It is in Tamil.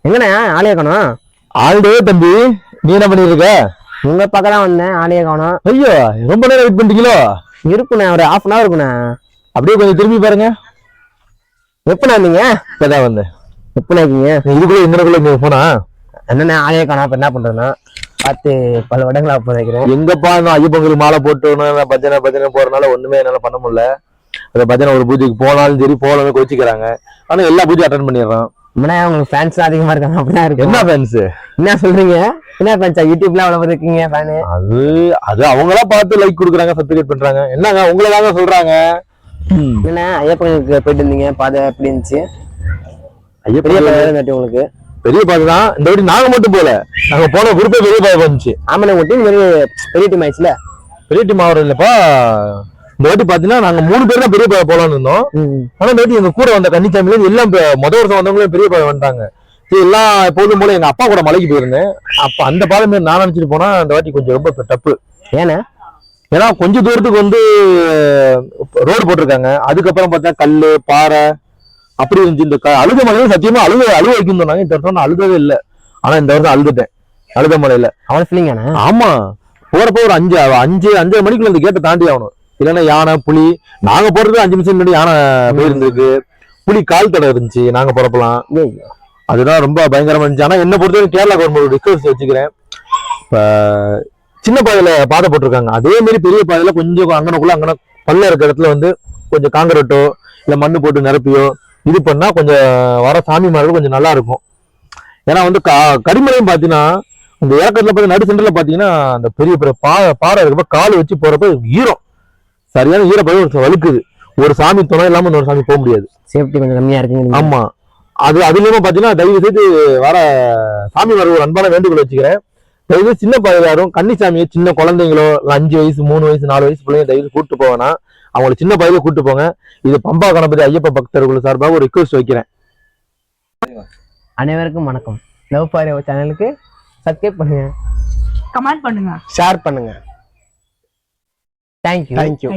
எங்கண்ணே ஆளைய காணோம்? ஆல்டே தம்பி, நீ என்ன பண்ணிட்டு இருக்க? உங்க பக்கம் தான் வந்தேன், ஆளைய காணோம். ஐயோ, ரொம்ப நேரம் வெயிட் பண்ணிட்டீங்களோ? இருக்குண்ணே, ஒரு 1/2 இருக்குண்ணே. அப்படியே கொஞ்சம் திரும்பி பாருங்க. எப்பண்ணா இருந்தீங்க? இப்பதான் வந்தேன். எப்பண்ணா இருக்கீங்க? இதுக்குள்ள இங்க போனா என்னண்ணே ஆளைய காணோம், இப்ப என்ன பண்றேன்னா பார்த்து பல வடங்களா வைக்கிறேன். எங்கப்பா நான் ஐயப்பங்களுக்கு மாலை போட்டு பஜனை போறதுனால ஒண்ணுமே என்னால பண்ண முடியல. அந்த பஜனை ஒரு பூஜைக்கு போனாலும் சரி போனாலும் கோச்சிக்கிறாங்க. ஆனா எல்லா பூஜையும் அட்டன் பண்ணிடுறோம். உங்களுக்கு ஃபேன்ஸ் அதிகமா இருக்காங்க அப்படின்னா இருக்கு. என்ன ஃபேன்ஸ்? என்ன சொல்றீங்க? என்ன ஃபேன்ஸா? யூடியூப்ல அவ்வளவு இருக்கீங்க ஃபேனு? அது அவங்களா பார்த்து லைக் கொடுக்குறாங்க, சப்ஸ்கிரைப் பண்றாங்க. என்னங்க உங்களை தாங்க சொல்றாங்க. என்ன ஐயப்பனுக்கு போயிட்டு இருந்தீங்க, பாதை எப்படி இருந்துச்சு? ஐயப்பன் உங்களுக்கு பெரிய பாதை தான். இந்த வாட்டி நாங்க மட்டும் போல, நாங்க போன குரூப்பே பெரிய பாதை வந்துச்சு. ஆமா, உங்க டீம் பெரிய டீம் ஆயிடுச்சுல. பெரிய டீம் ஆவரம் இல்லப்பா. இந்த வாட்டி பாத்தீங்கன்னா நாங்க 3 பேர் தான் பெரிய பாதை போலான்னு இருந்தோம். ஆனா இந்த வாட்டி எங்க கூட வந்த கன்னிச்சாமில எல்லாம் முதல் வருஷம் வந்தவங்களும் பெரிய பாதை வந்துட்டாங்க. எல்லாம் எப்போதும் போல எங்க அப்பா கூட மலைக்கு போயிருந்தேன். அப்ப அந்த பாதை மாதிரி நான் நினைச்சிட்டு போனா இந்த வாட்டி கொஞ்சம் ரொம்ப டப்பு. ஏன்னா கொஞ்சம் தூரத்துக்கு வந்து ரோடு போட்டிருக்காங்க. அதுக்கப்புறம் பார்த்தா கல்லு பாறை அப்படி இருந்துச்சு. இந்த அழுத மலையில சத்தியமா அழுக வைக்கும் சொன்னாங்க. இந்த வருஷம் நான் அழுதவே இல்லை. ஆனா இந்த வருஷம் அழுதுட்டேன் அழுத மலையில. அவன் ஃபீலிங். ஆமா, போறப்ப ஒரு 5:30 மணிக்குள்ள இந்த கேட்டை தாண்டி ஆகணும். இல்லைன்னா யானை புலி, நாங்க போறது 5 நிமிஷம் முன்னாடி யானை போயிருந்திருக்கு. புலி கால் தடை இருந்துச்சு நாங்க போறப்பலாம். அதுதான் ரொம்ப பயங்கரமா இருந்துச்சு. ஆனா என்ன பொறுத்தவரை கேரளா கவர்மெண்ட் ரிக்வெஸ்ட் வச்சுக்கிறேன். இப்ப சின்ன பாதையில பாதை போட்டிருக்காங்க, அதே மாதிரி பெரிய பாதையில கொஞ்சம் அங்கனக்குள்ள பல்ல இருக்கிற இடத்துல வந்து கொஞ்சம் காங்கிரட்டோ இல்ல மண்ணு போட்டு நிரப்பியோ இது பண்ணா கொஞ்சம் வர சாமி மார்கள் கொஞ்சம் நல்லா இருக்கும். ஏன்னா வந்து கரிமலையும் பாத்தீங்கன்னா இந்த இறக்கத்துல பார்த்து நடு சென்டர்ல பாத்தீங்கன்னா அந்த பெரிய பெரிய பாறை இருக்கப்ப கால் வச்சு போறப்ப ஈரம், சரியான ஈரப்பதம் வலுக்குது. ஒரு சாமி துணை இல்லாம இன்னொரு சாமி போக முடியாது. சேஃப்டி கொஞ்சம் கம்மியா இருக்கு. ஆமா, அது இல்லாம பாத்தீங்கன்னா தயவு செய்து வர சாமி வர ஒரு அன்பான வேண்டுகோள் வச்சுக்கிறேன். தயவு சின்ன பாதையாரும் கன்னிசாமியை சின்ன குழந்தைங்களோ 5 வயசு 3 வயசு 4 வயசு பிள்ளைங்க தயவு கூப்பிட்டு போவேன்னா அவங்களை சின்ன பாதையில கூப்பிட்டு போங்க. இது பம்பா கணபதி ஐயப்ப பக்தர்கள் சார்பாக ஒரு ரிக்வெஸ்ட் வைக்கிறேன். அனைவருக்கும் வணக்கம். லவ் ஃபார் யுவர் சேனலுக்கு சப்ஸ்கிரைப் பண்ணுங்க, கமெண்ட் பண்ணுங்க, ஷேர் பண்ணுங்க. தேங்க்யூ.